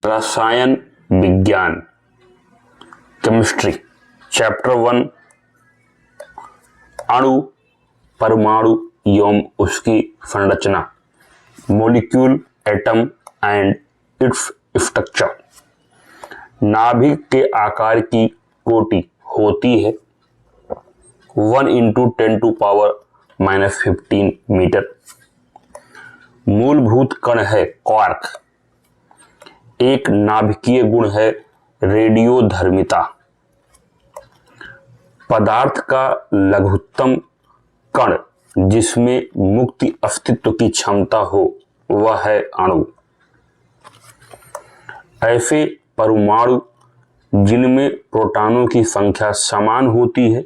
रसायन विज्ञान chemistry chapter 1 अणु परमाणु एवं उसकी संरचना molecule atom and its structure. नाभिक के आकार की कोटि होती है 1 × 10⁻⁻15 मीटर। मूलभूत कण है क्वार्क। एक नाभिकीय गुण है रेडियोधर्मिता। पदार्थ का लघुत्तम कण जिसमें मुक्ति अस्तित्व की क्षमता हो वह है अणु। ऐसे परमाणु जिनमें प्रोटॉनों की संख्या समान होती है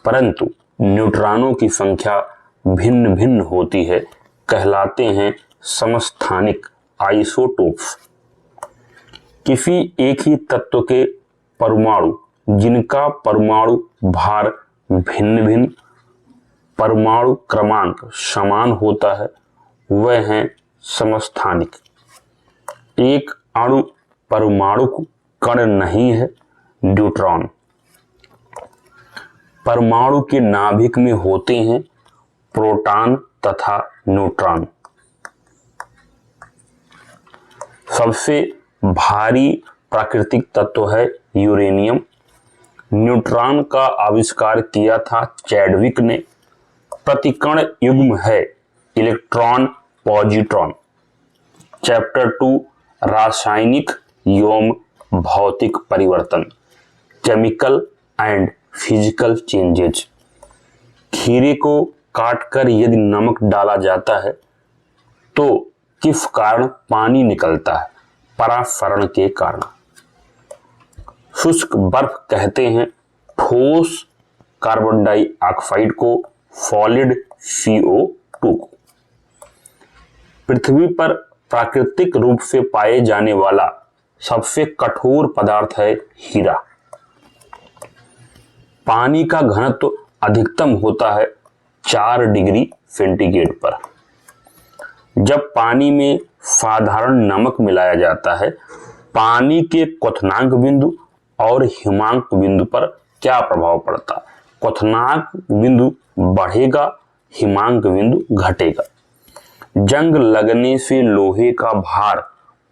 परंतु न्यूट्रॉनों की संख्या भिन्न भिन्न होती है कहलाते हैं समस्थानिक आइसोटोप्स। किसी एक ही तत्व के परमाणु जिनका परमाणु भार भिन्न भिन्न परमाणु क्रमांक समान होता है वह है समस्थानिक। एक अणु परमाणु कण नहीं है न्यूट्रॉन। परमाणु के नाभिक में होते हैं प्रोटॉन तथा न्यूट्रॉन। सबसे भारी प्राकृतिक तत्व है यूरेनियम। न्यूट्रॉन का आविष्कार किया था चैडविक ने। प्रतिकण युग्म है इलेक्ट्रॉन पॉजिट्रॉन। चैप्टर 2 रासायनिक एवं भौतिक परिवर्तन केमिकल एंड फिजिकल चेंजेज। खीरे को काटकर यदि नमक डाला जाता है तो किस कारण पानी निकलता है? परासरण के कारण। शुष्क बर्फ कहते हैं ठोस कार्बन डाइऑक्साइड को, सॉलिड CO2 को। पृथ्वी पर प्राकृतिक रूप से पाए जाने वाला सबसे कठोर पदार्थ है हीरा। पानी का घनत्व अधिकतम होता है 4 डिग्री सेंटीग्रेड पर। जब पानी में साधारण नमक मिलाया जाता है पानी के क्वथनांक बिंदु और हिमांक बिंदु पर क्या प्रभाव पड़ता है? क्वथनांक बिंदु बढ़ेगा, हिमांक बिंदु घटेगा। जंग लगने से लोहे का भार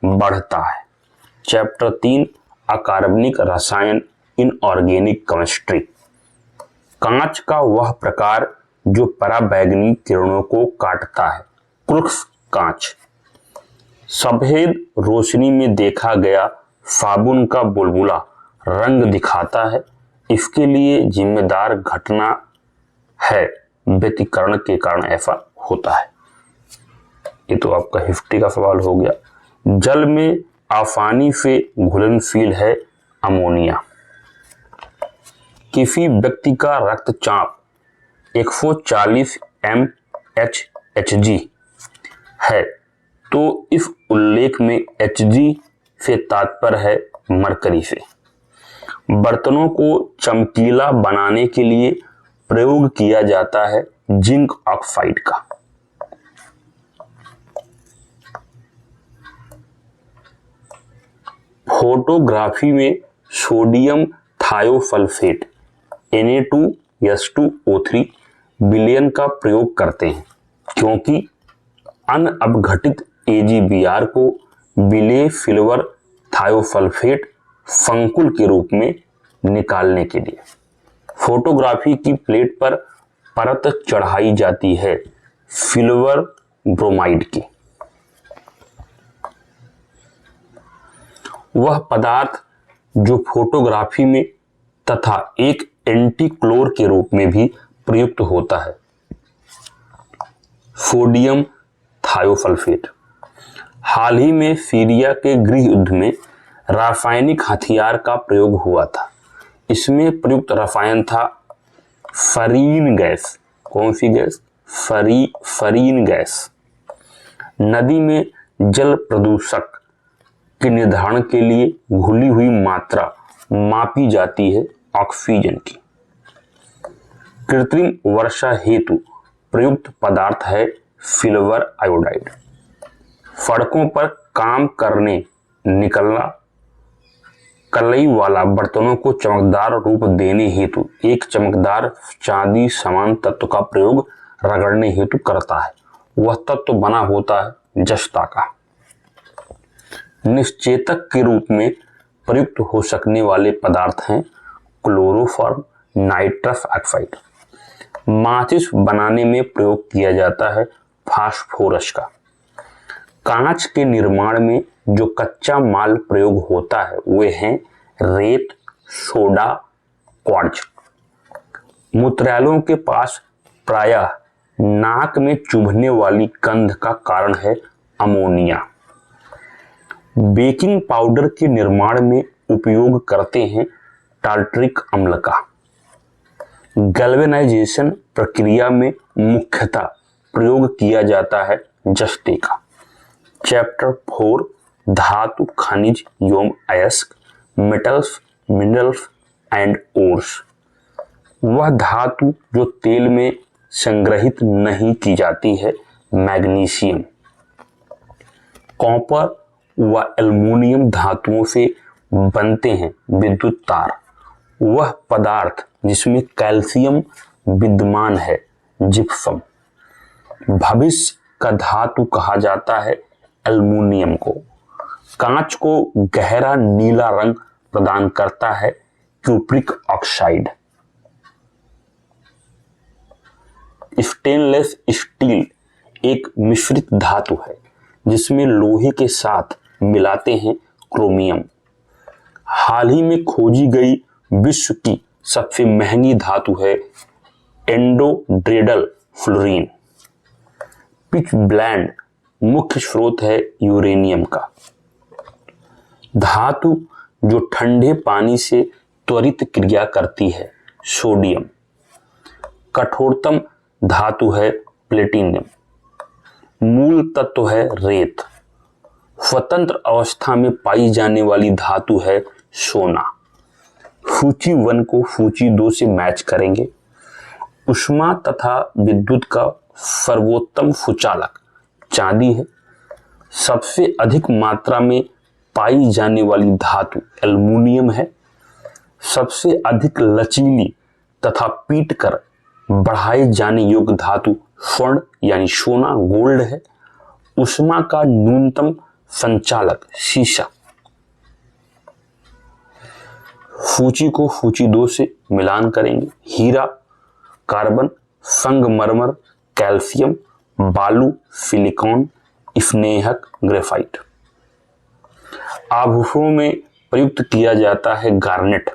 बढ़ता है। चैप्टर 3 अकार्बनिक रसायन इनऑर्गेनिक केमिस्ट्री। कांच का वह प्रकार जो पराबैंगनी किरणों को काटता है क्रूक्स कांच। सफेद रोशनी में देखा गया साबुन का बुलबुला रंग दिखाता है। इसके लिए जिम्मेदार घटना है व्यतिकरण के कारण ऐसा होता है। ये तो आपका हिस्ट्री का सवाल हो गया। जल में आसानी से घुलनशील है अमोनिया। किसी व्यक्ति का रक्तचाप 140 mHg है तो इस उल्लेख में Hg से तात्पर्य है मरकरी से। बर्तनों को चमकीला बनाने के लिए प्रयोग किया जाता है जिंक ऑक्साइड का। फोटोग्राफी में सोडियम थायोसल्फेट Na2S2O3 विलयन का प्रयोग करते हैं क्योंकि अनअपघटित AgBr को विलेय सिल्वर थायोसल्फेट संकुल के रूप में निकालने के लिए फोटोग्राफी की प्लेट पर परत चढ़ाई जाती है सिल्वर ब्रोमाइड की। वह पदार्थ जो फोटोग्राफी में तथा एक एंटीक्लोर के रूप में भी प्रयुक्त होता है सोडियम थायोसल्फेट। हाल ही में सीरिया के गृह युद्ध में रासायनिक हथियार का प्रयोग हुआ था। इसमें प्रयुक्त रसायन था फरीन गैस। कौन सी गैस? फरीन गैस। नदी में जल प्रदूषक के निर्धारण के लिए घुली हुई मात्रा मापी जाती है ऑक्सीजन की। कृत्रिम वर्षा हेतु प्रयुक्त पदार्थ है सिल्वर आयोडाइड। सड़कों पर काम करने निकलना कलई वाला बर्तनों को चमकदार रूप देने हेतु एक चमकदार चांदी समान तत्व का प्रयोग रगड़ने हेतु करता है। वह तत्व बना होता है जस्ता का। निश्चेतक के रूप में प्रयुक्त हो सकने वाले पदार्थ हैं क्लोरोफॉर्म, नाइट्रस ऑक्साइड। माचिस बनाने में प्रयोग किया जाता है फास्फोरस का। कांच के निर्माण में जो कच्चा माल प्रयोग होता है वे हैं रेत, सोडा, क्वार्ट्ज। मूत्रालयों के पास प्रायः नाक में चुभने वाली गंध का कारण है अमोनिया। बेकिंग पाउडर के निर्माण में उपयोग करते हैं टार्टरिक अम्ल का। गैल्वेनाइजेशन प्रक्रिया में मुख्यतः प्रयोग किया जाता है जस्ते का। चैप्टर 4 धातु, खनिज एवं अयस्क, मेटल्स, मिनरल्स एंड ओर्स। वह धातु जो तेल में संग्रहित नहीं की जाती है मैग्नीशियम। कॉपर व एल्युमिनियम धातुओं से बनते हैं विद्युत तार। वह पदार्थ जिसमें कैल्शियम विद्यमान है जिप्सम। भविष्य का धातु कहा जाता है एल्युमिनियम को। कांच को गहरा नीला रंग प्रदान करता है क्यूप्रिक ऑक्साइड। स्टेनलेस स्टील एक मिश्रित धातु है जिसमें लोहे के साथ मिलाते हैं क्रोमियम। हाल ही में खोजी गई विश्व की सबसे महंगी धातु है एंडोड्रेडल फ्लोरीन। पिच ब्लेंड मुख्य स्रोत है यूरेनियम का। धातु जो ठंडे पानी से त्वरित क्रिया करती है सोडियम। कठोरतम धातु है प्लेटिनम। मूल तत्व है रेत। स्वतंत्र अवस्था में पाई जाने वाली धातु है सोना। सूची 1 को सूची 2 से मैच करेंगे। ऊष्मा तथा विद्युत का सर्वोत्तम सुचालक चांदी है। सबसे अधिक मात्रा में पाई जाने वाली धातु एल्युमिनियम है। सबसे अधिक लचीली तथा पीट कर बढ़ाए जाने योग्य धातु स्वर्ण यानी सोना गोल्ड है। ऊष्मा का न्यूनतम संचालक शीशा। सूची को सूची 2 से मिलान करेंगे। हीरा, कार्बन, संगमरमर, कैल्शियम, बालू, सिलिकॉन, स्नेहक, ग्रेफाइट। आभूषणों में प्रयुक्त किया जाता है गार्नेट।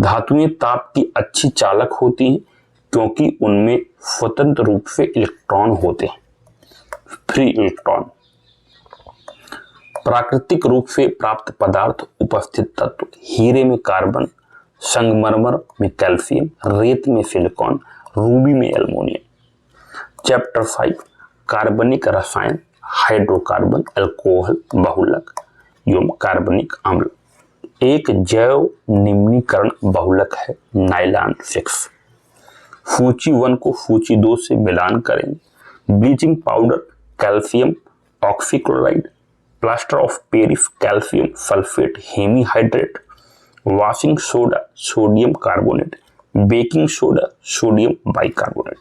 धातुएं ताप की अच्छी चालक होती हैं क्योंकि उनमें स्वतंत्र रूप से इलेक्ट्रॉन होते हैं, फ्री इलेक्ट्रॉन। प्राकृतिक रूप से प्राप्त पदार्थ उपस्थित तत्व। हीरे में कार्बन, संगमरमर में कैल्शियम, रेत में सिलिकॉन, रूबी में एल्युमिनियम। चैप्टर 5 कार्बनिक रसायन, हाइड्रोकार्बन, अल्कोहल, बहुलक एवं कार्बनिक अम्ल। एक जैव निम्नीकरण बहुलक है नाइलॉन 6। सूची 1 को सूची 2 से मिलान करेंगे। Bleaching powder, calcium oxychloride, plaster of Paris, calcium sulphate hemihydrate, washing soda, sodium carbonate, baking soda, sodium bicarbonate.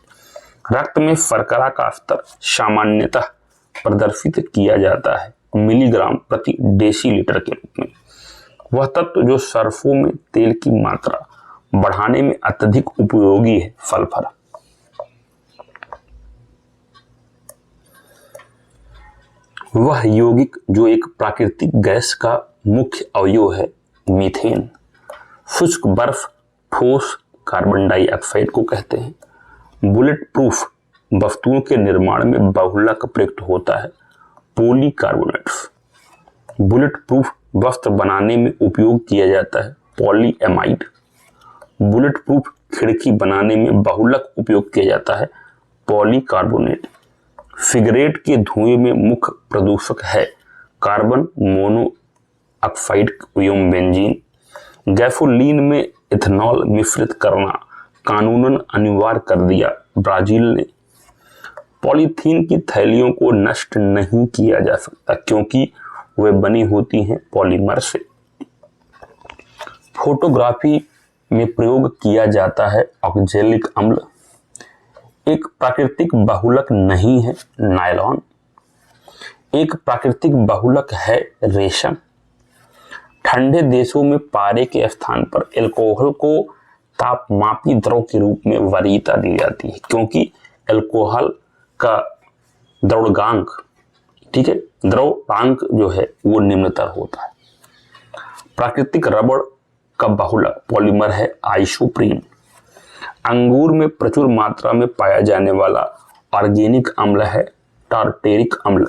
रक्त में शर्करा का स्तर सामान्यतः प्रदर्शित किया जाता है मिलीग्राम प्रति डेसीलीटर के रूप में। वह तत्व जो सरसों में तेल की मात्रा बढ़ाने में अत्यधिक उपयोगी है सल्फर। वह यौगिक जो एक प्राकृतिक गैस का मुख्य अवयव है मीथेन। शुष्क बर्फ ठोस कार्बन डाइऑक्साइड को कहते हैं। बुलेट प्रूफ वस्तुओं के निर्माण में बहुलक प्रयुक्त होता है पॉलीकार्बोनेट्स। बुलेट प्रूफ वस्त्र बनाने में उपयोग किया जाता है पॉलीएमाइड। बुलेट प्रूफ खिड़की बनाने में बहुलक उपयोग किया जाता है पॉलीकार्बोनेट। सिगरेट के धुएं में मुख्य प्रदूषक है कार्बन मोनोऑक्साइड एवं बेंजीन। गैसोलीन में इथेनॉल मिश्रित करना कानूनन अनिवार्य कर दिया ब्राजील ने। पॉलीथीन की थैलियों को नष्ट नहीं किया जा सकता क्योंकि वे बनी होती हैं पॉलीमर से। फोटोग्राफी में प्रयोग किया जाता है ऑक्जेलिक अम्ल। एक प्राकृतिक बहुलक नहीं है नायलॉन। एक प्राकृतिक बहुलक है रेशम। ठंडे देशों में पारे के स्थान पर अल्कोहल को तापमापी द्रव के रूप में वरीयता दी जाती है, क्योंकि अल्कोहल का द्रवगांक, ठीक है, द्रवांक जो है वो निम्नतर होता है। प्राकृतिक रबड़ का बहुलक पॉलीमर है आइसोप्रीन। अंगूर में प्रचुर मात्रा में पाया जाने वाला ऑर्गेनिक अम्ल है टार्टेरिक अम्ल।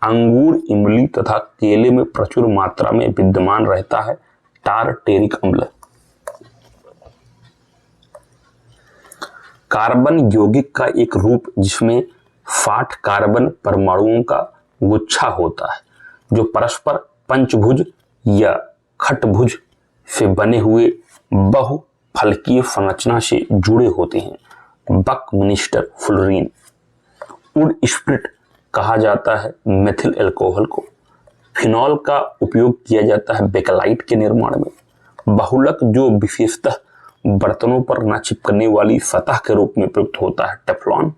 अंगूर, इमली तथा केले में प्रचुर मात्रा में विद्यमान रहता है टार्टेरिक अम्ल। कार्बन यौगिक का एक रूप जिसमें 60 कार्बन परमाणुओं का गुच्छा होता है, जो परस्पर पंचभुज या खटभुज से बने हुए बहुफलकीय संरचना से जुड़े होते हैं। Buckminster fluorine. वुड स्प्रिट कहा जाता है मेथिल अल्कोहल को। फिनॉल का उपयोग किया जाता है बेकेलाइट के निर्माण में। बहुलक जो विशेषतः बर्तनों पर न चिपकने वाली सतह के रूप में प्रयुक्त होता है टेफ्लॉन।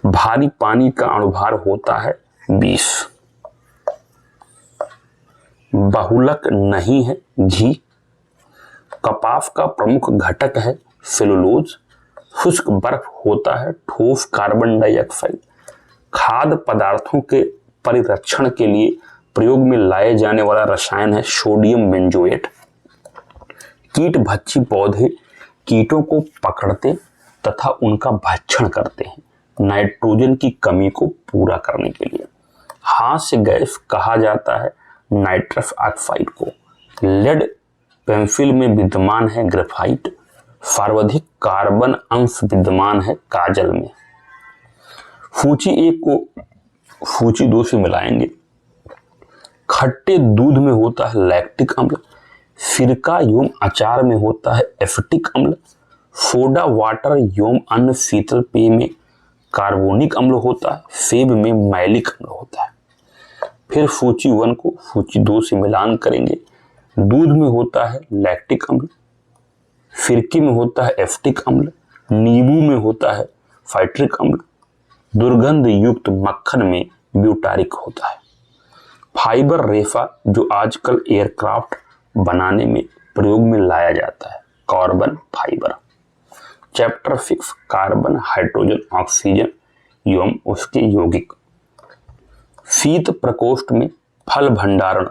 भारी पानी का अणुभार होता है 20। बहुलक नहीं है घी। कपास का प्रमुख घटक है सेलुलोज। शुष्क बर्फ होता है ठोस कार्बन डाइऑक्साइड। खाद्य पदार्थों के परिरक्षण के लिए प्रयोग में लाए जाने वाला रसायन है सोडियम बेंजोएट। कीट भक्षी पौधे कीटों को पकड़ते तथा उनका भक्षण करते हैं नाइट्रोजन की कमी को पूरा करने के लिए। हास्य गैस कहा जाता है नाइट्रस ऑक्साइड को। लेड पेंसिल में विद्यमान है ग्रेफाइट। सर्वाधिक कार्बन अंश विद्यमान है काजल में। सूची 1 को सूची 2 से मिलाएंगे। खट्टे दूध में होता है लैक्टिक अम्ल। सिरका एवं अचार में होता है एसिटिक अम्ल। सोडा वाटर एवं अन्य शीतल पेय में कार्बोनिक अम्ल होता है। सेब में मैलिक अम्ल होता है। फिर सूची 1 को सूची 2 से मिलान करेंगे। दूध में होता है लैक्टिक अम्ल। सिरके में होता है एसिटिक अम्ल। नींबू में होता है साइट्रिक अम्ल। दुर्गंध युक्त मक्खन में ब्यूटारिक होता है। फाइबर रेशा जो आजकल एयरक्राफ्ट बनाने में प्रयोग में लाया जाता है carbon fibre. Chapter 6 carbon, hydrogen, oxygen एवं उसके यौगिक। शीत प्रकोष्ठ में फल भंडारण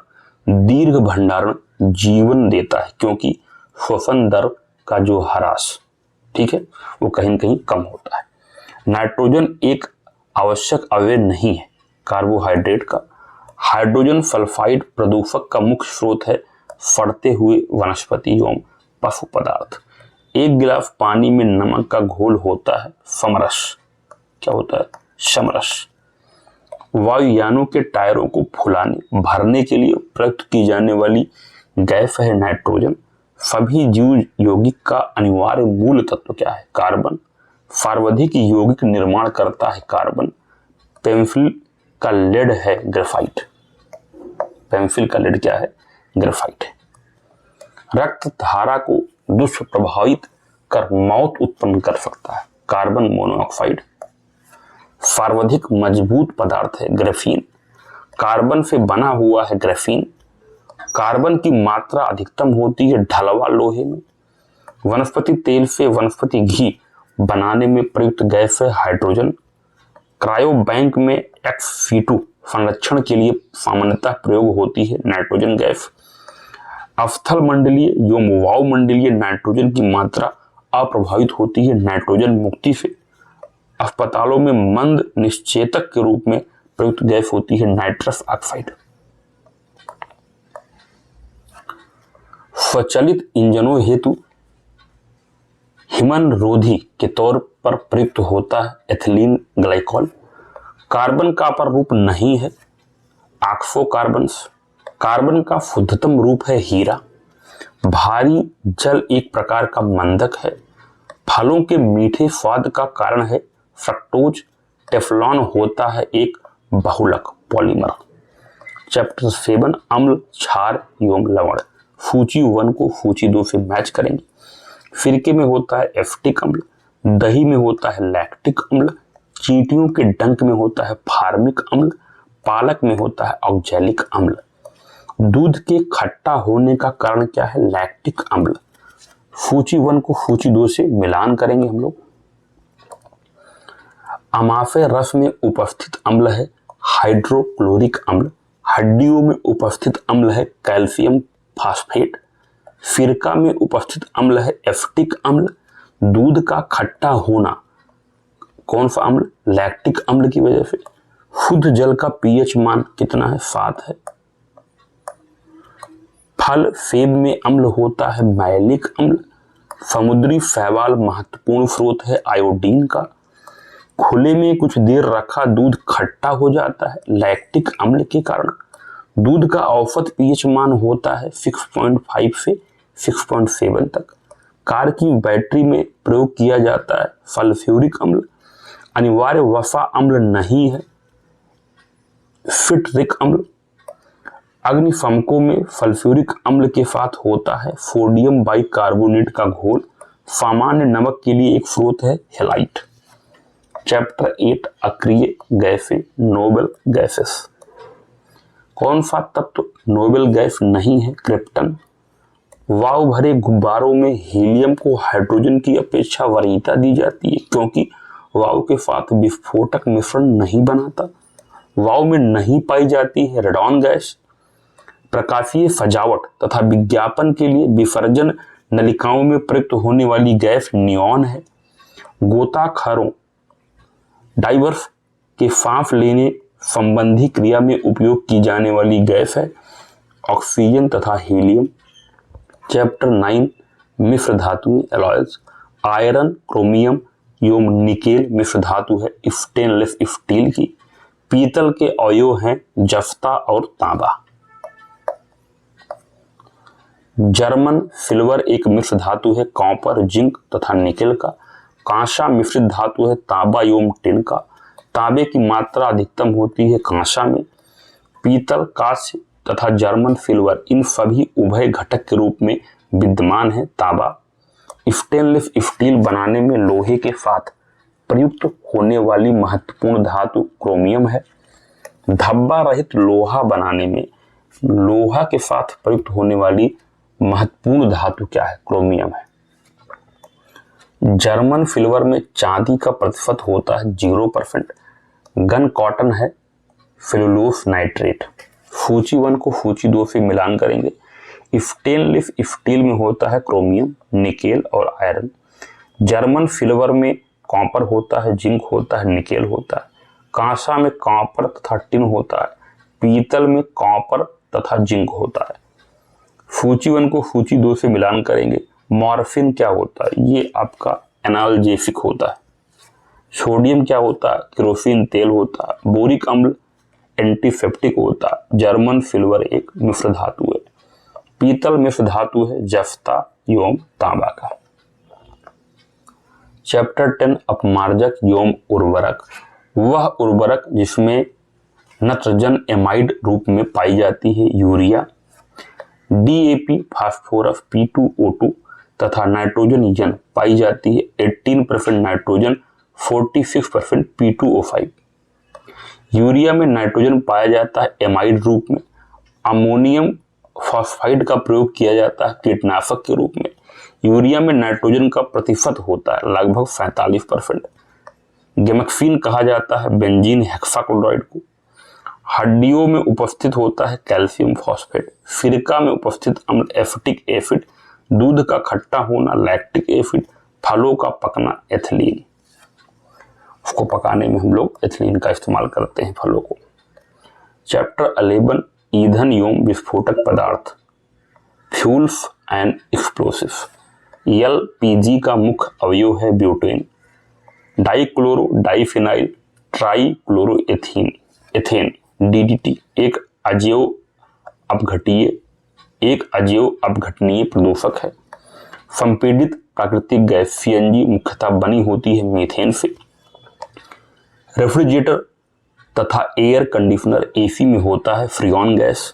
दीर्घ भंडारण जीवन देता है, क्योंकि श्वसन दर का जो ह्रास, ठीक है, वो कहीं न कहीं कम होता है। नाइट्रोजन एक आवश्यक अवयव नहीं है कार्बोहाइड्रेट का। हाइड्रोजन सल्फाइड प्रदूषक का मुख्य स्रोत है सड़ते हुए वनस्पति एवं पशु पदार्थ। 1 गिलास पानी में नमक का घोल होता है समरस। क्या होता है? समरस। वायुयानों के टायरों को फुलाने भरने के लिए प्रयुक्त की जाने वाली गैस है नाइट्रोजन। सभी जीव यौगिक का अनिवार्य मूल तत्व क्या है? कार्बन। सर्वाधिक यौगिक निर्माण करता है कार्बन। पेंसिल का लेड है ग्रेफाइट। पेंसिल का लेड क्या है? ग्रेफाइट है। रक्त धारा को दुष्प्रभावित कर मौत उत्पन्न कर सकता है कार्बन मोनोऑक्साइड। सर्वाधिक मजबूत पदार्थ है ग्रेफीन। कार्बन से बना हुआ है ग्रेफीन। कार्बन की मात्रा अधिकतम होती है ढलवा लोहे में। वनस्पति तेल से वनस्पति घी बनाने में प्रयुक्त गैस है हाइड्रोजन। क्रायो बैंक में एक्स-C2 संरक्षण के लिए सामान्यतः प्रयोग होती है नाइट्रोजन गैस। अस्थल मंडलीय एवं वायुमंडलीय नाइट्रोजन की मात्रा अप्रभावित होती है नाइट्रोजन मुक्ति से। अस्पतालों में मंद निश्चेतक के रूप में प्रयुक्त गैस होती है नाइट्रस ऑक्साइड। स्वचालित इंजनों हेतु हिमन रोधी के तौर पर प्रयुक्त होता है एथिलीन ग्लाइकॉल। कार्बन का अपर रूप नहीं है ऑक्सोकार्बन्स। कार्बन का शुद्धतम रूप है हीरा। भारी जल एक प्रकार का मंदक है। फलों के मीठे स्वाद का कारण है फ्रक्टोज। टेफ्लॉन होता है एक बहुलक पॉलीमर। चैप्टर 7 अम्ल, क्षार एवं लवण। सूची 1 को सूची 2 से मैच करेंगे। सिरके में होता है एसिटिक अम्ल, दही में होता है लैक्टिक अम्ल, चींटियों के डंक में होता है फार्मिक अम्ल, पालक में होता है ऑक्जेलिक अम्ल। दूध के खट्टा होने का कारण क्या है? लैक्टिक अम्ल। सूची 1 को सूची 2 से मिलान करेंगे हम लोग। अमाशय रस में उपस्थित अम्ल है हाइड्रोक्लोरिक अम्ल। हड्डियों में उपस्थित अम्ल है कैल्शियम फास्फेट। सिरका में उपस्थित अम्ल है एसिटिक अम्ल। दूध का खट्टा होना कौन सा अम्ल? लैक्टिक अम्ल की वजह से। शुद्ध जल का पीएच मान कितना है? 7 है। फल सेब में अम्ल होता है मैलिक अम्ल। समुद्री शैवाल महत्वपूर्ण स्रोत है आयोडीन का। खुले में कुछ देर रखा दूध खट्टा हो जाता है लैक्टिक अम्ल के कारण। दूध का औसत पीएच मान होता है 6.5 से 6.7 तक। कार की बैटरी में प्रयोग किया जाता है सल्फ्यूरिक अम्ल। अनिवार्य वसा अम्ल नहीं है सिट्रिक अम्ल। अग्निशमकों में सल्फ्यूरिक अम्ल के साथ होता है सोडियम बाइकार्बोनेट का घोल। सामान्य नमक के लिए एक स्रोत है हेलाइट। चैप्टर 8 अक्रिय गैसें, नोबल गैसेस। कौन सा तत्व नोबल गैस नहीं है? क्रिप्टन। वायु भरे गुब्बारों में हीलियम को हाइड्रोजन की अपेक्षा वरीयता दी जाती है क्योंकि वायु के साथ विस्फोटक मिश्रण नहीं बनाता। वायु में नहीं पाई जाती है रेडॉन गैस। प्रकाशीय सजावट तथा विज्ञापन के लिए विसर्जन नलिकाओं में प्रयुक्त होने वाली गैस नियॉन है। गोताखोरों डाइवर्स के सांस लेने संबंधी क्रिया में उपयोग की जाने वाली गैस है ऑक्सीजन तथा हीलियम। चैप्टर 9 मिश्र धातुएं, एलॉयज। आयरन, क्रोमियम एवं निकेल मिश्र धातु है स्टेनलेस स्टील की। पीतल के अवयव हैं जस्ता और तांबा। जर्मन सिल्वर एक मिश्र धातु है कॉपर, जिंक तथा निकेल का। कांसा मिश्रित धातु है तांबा एवं टिन का। तांबे की मात्रा अधिकतम होती है कांसा में। पीतल, कांस्य तथा जर्मन सिल्वर इन सभी उभय घटक के रूप में विद्यमान है तांबा। स्टेनलेस स्टील बनाने में लोहे के साथ प्रयुक्त होने वाली महत्वपूर्ण धातु क्रोमियम है। धब्बा रहित लोहा बनाने में लोहा के साथ प्रयुक्त होने वाली महत्वपूर्ण धातु क्या है? क्रोमियम है। जर्मन सिल्वर में चांदी का प्रतिशत होता है 0%। गन कॉटन है सेलुलोस नाइट्रेट। सूची 1 को सूची 2 से मिलान करेंगे। स्टेनलेस स्टील में होता है क्रोमियम, निकेल और आयरन। जर्मन सिल्वर में कॉपर होता है, जिंक होता है, निकेल होता है। कांसा में कॉपर तथा टिन होता है। पीतल में कॉपर तथा जिंक होता है। सूची 1 को सूची 2 से मिलान करेंगे। मॉर्फिन क्या होता है? ये आपका एनाल्जेसिक होता है। सोडियम क्या होता है? केरोसिन तेल होता है। बोरिक अम्ल एंटीसेप्टिक होता है। जर्मन सिल्वर एक मिश्र धातु है। पीतल मिश्र धातु है जस्ता एवं तांबा का। चैप्टर 10 अपमार्जक एवं उर्वरक। वह उर्वरक जिसमें नत्रजन एमाइड रूप में पाई जाती है यूरिया, डीएपी, फास्फोरस, P2O2 तथा नाइट्रोजन यन पाई जाती है 18% नाइट्रोजन, 46% P2O5। यूरिया में नाइट्रोजन पाया जाता है एमाइड रूप में। अमोनियम फॉस्फाइड का प्रयोग किया जाता है कीटनाशक के रूप में। यूरिया में नाइट्रोजन का प्रतिशत होता है लगभग 47%। गेमक्सिन कहा जाता है बेंजीन हेक्साक्लोराइड को। हड्डियों में उपस्थित होता है कैल्शियम फॉस्फेट। सिरका में उपस्थित अम्ल एसिटिक एसिड। दूध का खट्टा होना लैक्टिक एसिड। फलों का पकना एथिलीन। उसको पकाने में हम लोग एथिलीन का इस्तेमाल करते हैं फलों को। चैप्टर 11 ईंधन एवं विस्फोटक पदार्थ, फ्यूल्स एंड एक्सप्लोसिव्स। एलपीजी का मुख्य अवयव है butane. Dichloro diphenyl trichloro ethane DDT एक अजैव अपघटनीय प्रदूषक है। संपीड़ित प्राकृतिक गैस सीएनजी मुख्यतः बनी होती है मीथेन से। रेफ्रिजरेटर तथा एयर कंडीशनर एसी में होता है फ्रियॉन गैस।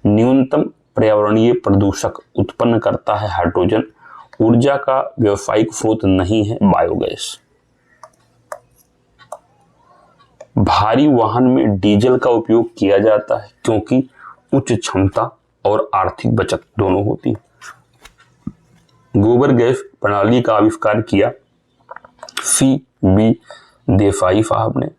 न्यूनतम पर्यावरणीय प्रदूषक उत्पन्न करता है हाइड्रोजन। ऊर्जा का व्यावसायिक स्रोत नहीं है बायोगैस। भारी वाहन में डीजल का उपयोग किया जाता है क्योंकि उच्च क्षमता और आर्थिक बचत दोनों होती है। गोबर गैस प्रणाली का आविष्कार किया C.B. देसाई साहब ने।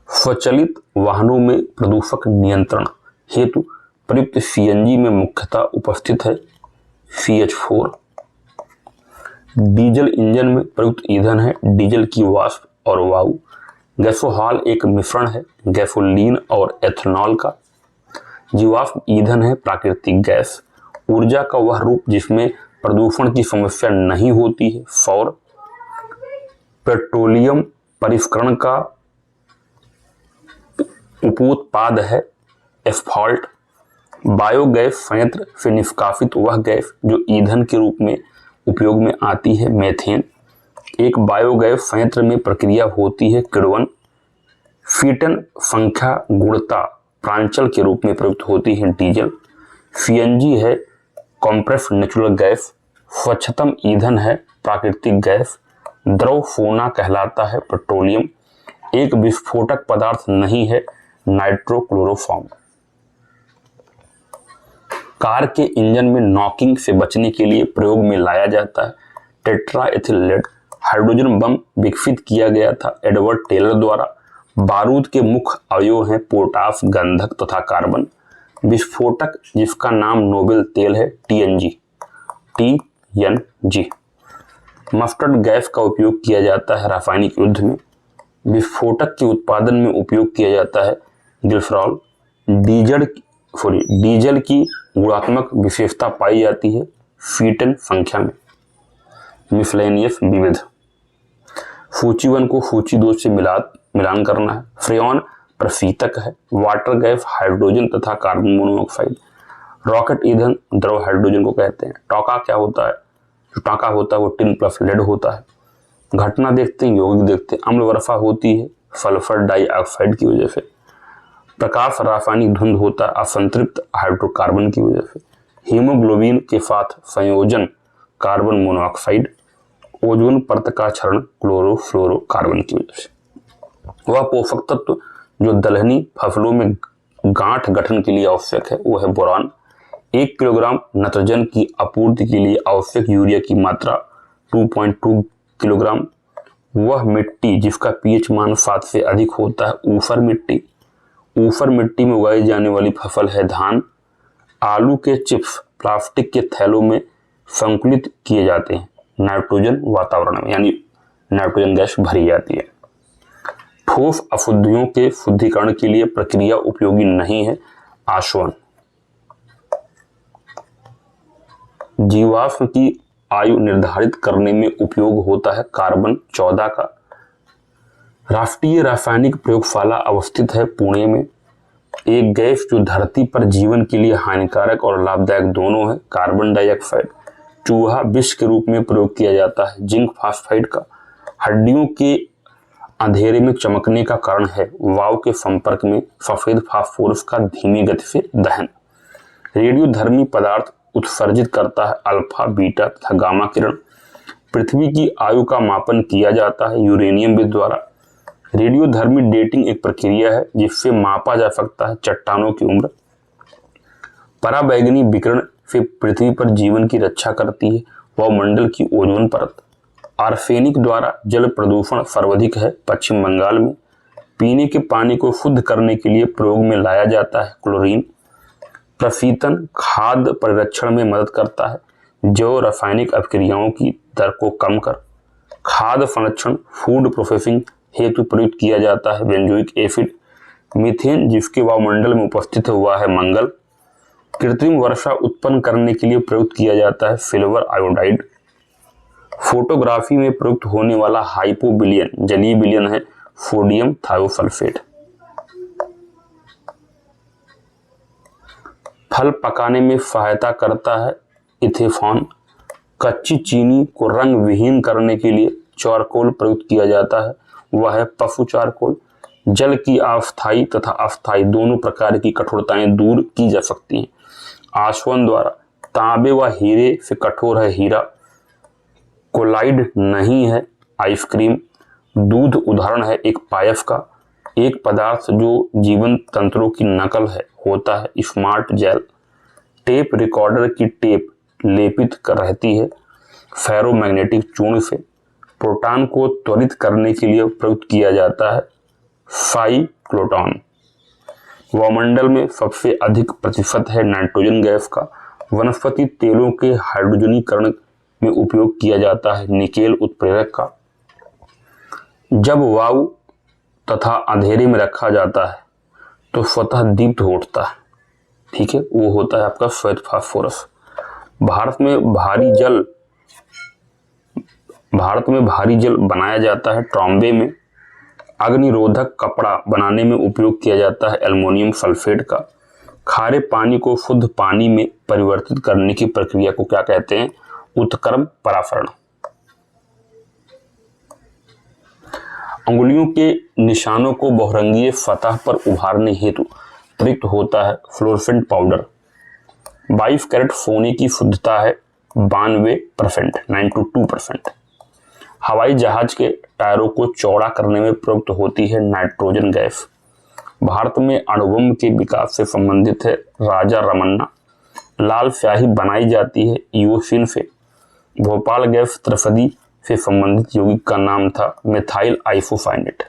स्वचालित वाहनों में प्रदूषक नियंत्रण हेतु प्रयुक्त CNG में मुख्यतः उपस्थित है CH4। डीजल इंजन में प्रयुक्त ईंधन है डीजल की वाष्प और वायु। गैसोहॉल एक मिश्रण है गैसोलीन और एथेनॉल का। जीवाश्म ईंधन है प्राकृतिक गैस। ऊर्जा का वह रूप जिसमें प्रदूषण की समस्या नहीं होती है सौर। पेट्रोलियम परिष्करण का उपोत्पाद है एस्फाल्ट। बायोगैस संयंत्र से निष्कासित वह गैस जो ईंधन के रूप में उपयोग में आती है मेथेन। एक बायोगैस संयंत्र में प्रक्रिया होती है किण्वन। फीटन संख्या गुणता प्रांचल के रूप में प्रयुक्त होती है डीजल। CNG है कॉम्प्रेस्ड नेचुरल गैस। स्वच्छतम ईंधन है प्राकृतिक गैस। द्रव सोना कहलाता है पेट्रोलियम। एक विस्फोटक पदार्थ नहीं है नाइट्रोक्लोरोफॉर्म। कार के इंजन में नॉकिंग से बचने के लिए प्रयोग में लाया जाता है टेट्राएथिल लेड। हाइड्रोजन बम विकसित किया गया था एडवर्ड टेलर द्वारा। बारूद के मुख्य अवयव हैं पोटास, गंधक तथा कार्बन। विस्फोटक जिसका नाम नोबेल तेल है TNG। मस्टर्ड गैस का उपयोग किया जाता है रासायनिक युद्ध में। विस्फोटक के उत्पादन में उपयोग किया जाता है ग्लिसरॉल। डीजल की गुणात्मक विशेषता पाई जाती है फीटन संख्या में। मिसलेनियस विविध। सूची 1 को सूची 2 से मिलान करना है। फ्रेयॉन प्रशीतक है। वाटर गैस हाइड्रोजन तथा कार्बन मोनोऑक्साइड। रॉकेट ईंधन द्रव हाइड्रोजन को कहते हैं। टॉका क्या होता है? जो टाका होता है वो टिन प्लस लेड होता है। घटना देखते हैं, यौगिक देखते हैं। अम्ल वर्षा होती है सल्फर डाइऑक्साइड की वजह से। प्रकाश रासायनिक धुंध होता है असंतृप्त हाइड्रोकार्बन की वजह से। हीमोग्लोबिन के साथ संयोजन कार्बन मोनोऑक्साइड। ओजोन परत का क्षरण क्लोरोफ्लोरोकार्बन की वजह से। वह पोषक तत्व जो दलहनी फसलों में गांठ गठन के लिए आवश्यक है वो है बोरान। 1 किलोग्राम नाइट्रोजन की आपूर्ति के लिए आवश्यक यूरिया की मात्रा 2.2 किलोग्राम। वह मिट्टी जिसका pH मान 7 से अधिक होता है ऊसर मिट्टी। ऊसर मिट्टी में उगाई जाने वाली फसल है धान। आलू के चिप्स प्लास्टिक के थैलों में संकुलित किए जाते हैं नाइट्रोजन वातावरण में, यानी नाइट्रोजन गैस भरी जाती है। ठोस अशुद्धियों के शुद्धिकरण के लिए प्रक्रिया उपयोगी नहीं है आसवन। जीवाश्म की आयु निर्धारित करने में उपयोग होता है कार्बन 14 का। राष्ट्रीय रासायनिक प्रयोगशाला अवस्थित है पुणे में। एक गैस जो धरती पर जीवन के लिए हानिकारक और लाभदायक दोनों है कार्बन डाइऑक्साइड। चूहा विष के रूप में प्रयोग किया जाता है जिंक फास्फाइड का। हड्डियों के अंधेरे में चमकने का कारण है वायु के संपर्क में सफेद फास्फोरस का धीमी गति से दहन। रेडियोधर्मी पदार्थ उत्सर्जित करता है अल्फा, बीटा तथा गामा किरण। पृथ्वी की आयु का मापन किया जाता है यूरेनियम द्वारा। रेडियोधर्मी डेटिंग एक प्रक्रिया है जिससे मापा जा सकता है चट्टानों की उम्र। पराबैंगनी विकिरण से पृथ्वी पर जीवन की रक्षा करती है वायुमंडल की ओजोन परत। आर्सेनिक द्वारा जल प्रदूषण सर्वाधिक है पश्चिम बंगाल में। पीने के पानी को शुद्ध करने के लिए प्रयोग में लाया जाता है क्लोरीन। प्रशीतन खाद्य परिरक्षण में मदद करता है जो रासायनिक अभिक्रियाओं की दर को कम कर। खाद्य संरक्षण फूड प्रोसेसिंग हेतु प्रयुक्त किया जाता है बेंजोइक एसिड। मीथेन जिसके वायुमंडल में उपस्थित हुआ है मंगल। कृत्रिम वर्षा उत्पन्न करने के लिए प्रयुक्त किया जाता है सिल्वर आयोडाइड। फोटोग्राफी में प्रयुक्त होने वाला हाइपोबिलियन जलीय विलयन है सोडियम थायोसल्फेट। फल पकाने में सहायता करता है इथेनॉल। कच्ची चीनी को रंग विहीन करने के लिए चारकोल प्रयुक्त किया जाता है वह है पशु चारकोल। जल की अस्थायी तथा अस्थायी दोनों प्रकार की कठोरताएं दूर की जा सकती हैं आसवन द्वारा। तांबे व हीरे से कठोर है हीरा। कोलाइड नहीं है आइसक्रीम। दूध उदाहरण है एक पायस का। एक पदार्थ जो जीवन तंत्रों की नकल है होता है स्मार्ट जेल। टेप रिकॉर्डर की टेप लेपित कर रहती है फेरोमैग्नेटिक चूर्ण से। प्रोटॉन को त्वरित करने के लिए प्रयुक्त किया जाता है साइक्लोट्रॉन। वायुमंडल में सबसे अधिक प्रतिशत है नाइट्रोजन गैस का। वनस्पति तेलों के हाइड्रोजनीकरण में उपयोग किया जाता है निकेल उत्प्रेरक का। जब वायु तथा अंधेरे में रखा जाता है तो स्वतः दीप्त उठता है, ठीक है, वो होता है आपका श्वेत फास्फोरस। भारत में भारी जल बनाया जाता है ट्रॉम्बे में। अग्निरोधक कपड़ा बनाने में उपयोग किया जाता है एल्युमिनियम सल्फेट का। खारे पानी को शुद्ध पानी में परिवर्तित करने की प्रक्रिया को क्या कहते हैं? उत्क्रम परासरण। अंगुलियों के निशानों को बहुरंगीय सतह पर उभारने हेतु प्रयुक्त होता है फ्लोरोसेंट पाउडर। 22 कैरेट सोने की शुद्धता है 92%, 92%। हवाई जहाज के टायरों को चौड़ा करने में प्रयुक्त होती है नाइट्रोजन गैस। भारत में अणुबम के विकास से संबंधित है राजा रमन्ना। लाल स्याही बनाई जाती है ईओसिन से। भोपाल गैस त्रसदी से संबंधित यौगिक का नाम था मिथाइल आइसोसाइनेट।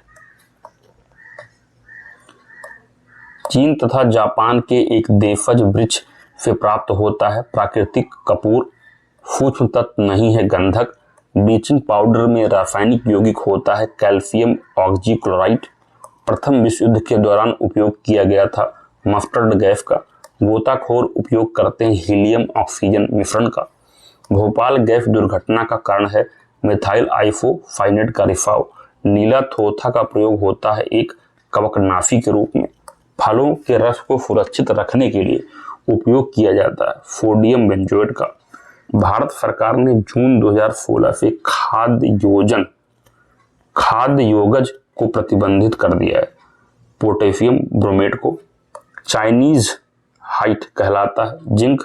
चीन तथा जापान के एक देशज वृक्ष से प्राप्त होता है प्राकृतिक कपूर। सूक्ष्म तत्व नहीं है गंधक। ब्लीचिंग पाउडर में रासायनिक यौगिक होता है कैल्शियम ऑक्सीक्लोराइड। प्रथम विश्व युद्ध के दौरान उपयोग किया गया था मस्टर्ड गैस का। गोताखोर उपयोग करते हैं हीलियम ऑक्सीजन मिश्रण का। भोपाल गैस दुर्घटना का कारण है मिथाइल आइसोसाइनेट का रिसाव। नीला थोथा का प्रयोग होता है एक कवकनाशी के रूप में। फलों के रस को सुरक्षित रखने के लिए उपयोग किया जाता है सोडियम बेंजोएट का। भारत सरकार ने जून 2016 से खाद्य योगज को प्रतिबंधित कर दिया है पोटेशियम ब्रोमेट को। चाइनीज हाइट कहलाता है जिंक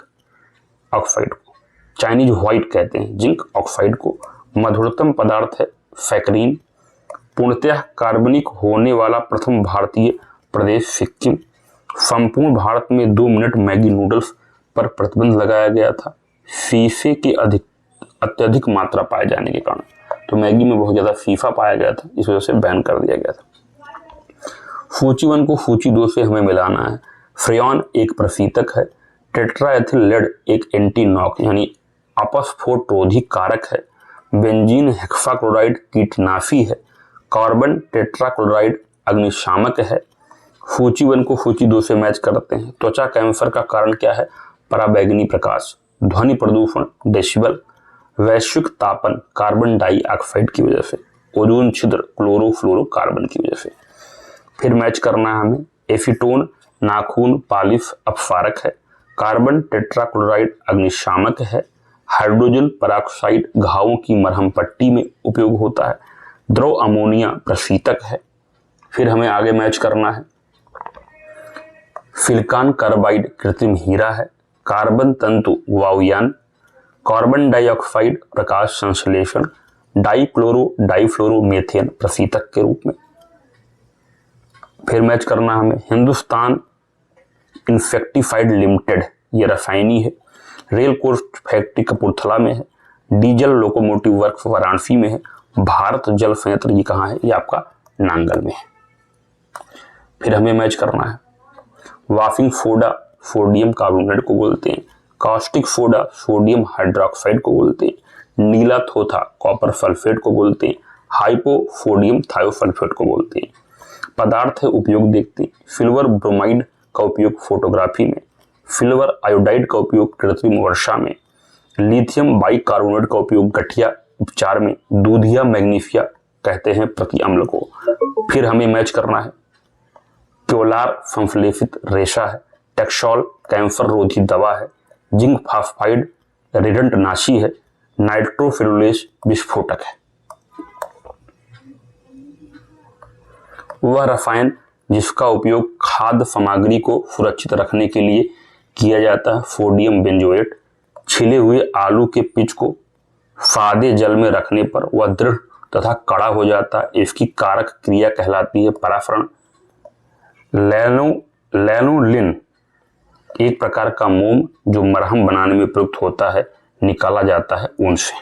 ऑक्साइड को। चाइनीज व्हाइट कहते हैं जिंक ऑक्साइड को। मधुरतम पदार्थ है सैकरीन। पूर्णतः कार्बनिक होने वाला प्रथम भारतीय प्रदेश सिक्किम। संपूर्ण भारत में 2 मिनट मैगी नूडल्स पर प्रतिबंध लगाया गया था शीशे की अत्यधिक मात्रा पाए जाने के कारण। तो मैगी में बहुत ज्यादा शीशा पाया गया था, इस वजह से बैन कर दिया गया था। सूची 1 को सूची 2 से हमें मिलाना है। फ्रेयॉन एक प्रशीतक है। टेट्राएथिल लेड एक एंटी नॉक यानी अपस्फोटरोधी कारक है। बेंजीन हेक्साक्लोराइड कीटनाशी है। कार्बन टेट्राक्लोराइड अग्निशामक है। सूची 1 को सूची 2 से मैच करते हैं। त्वचा कैंसर का कारण क्या है? पराबैंगनी प्रकाश। ध्वनि प्रदूषण डेसिबल। वैश्विक तापन कार्बन डाइऑक्साइड की वजह से। ओजोन छिद्र क्लोरोफ्लोरोकार्बन की वजह से। फिर मैच करना है हमें। एसीटोन नाखून पालिश अपसारक है। कार्बन टेट्राक्लोराइड अग्निशामक है। हाइड्रोजन पेरोक्साइड घावों की मरहम पट्टी में उपयोग होता है। द्रव अमोनिया प्रशीतक है। फिर हमें आगे मैच करना है। सिलिकॉन कार्बाइड कृत्रिम हीरा है। कार्बन तंतु वायुयान। कार्बन डाइऑक्साइड प्रकाश संश्लेषण। डाइफ्लोरोमेथेन प्रशीतक के रूप में। फिर मैच करना हमें। हिंदुस्तान इंसेक्टिसाइड लिमिटेड ये रसायनी है। रेल कोच फैक्ट्री कपूरथला में है। डीजल लोकोमोटिव वर्क्स वाराणसी में है। भारत जल संयंत्र ये कहाँ है? ये आपका नांगल में है। फिर हमें मैच करना है। वाशिंग सोडा सोडियम कार्बोनेट को बोलते हैं। कास्टिक सोडा सोडियम हाइड्रोक्साइड को बोलते हैं। नीला थोथा कॉपर सल्फेट को बोलते हैं। हाइपोसोडियम थायोसल्फेट को बोलते हैं। पदार्थ है उपयोग देखते हैं। सिल्वर ब्रोमाइड का उपयोग फोटोग्राफी में। सिल्वर आयोडाइड का उपयोग कृत्रिम वर्षा में। लिथियम बाइकार्बोनेट का उपयोग गठिया उपचार में। दूधिया मैग्नीशिया कहते हैं प्रति अम्ल को। फिर हमें मैच करना है। क्योलार संश्लेषित रेशा है। टेक्सोल कैंसर रोधी दवा है। जिंक फास्फाइड रिडंट नाशी है। नाइट्रोफिलोलेस विस्फोटक है। वह रसायन जिसका उपयोग खाद्य सामग्री को सुरक्षित रखने के लिए किया जाता है सोडियम बेंजोएट। छिले हुए आलू के पिच को सादे जल में रखने पर वह दृढ़ तथा कड़ा हो जाता है, इसकी कारक क्रिया कहलाती है परासरण। लैनोलिन एक प्रकार का मोम जो मरहम बनाने में प्रयुक्त होता है, निकाला जाता है ऊन से।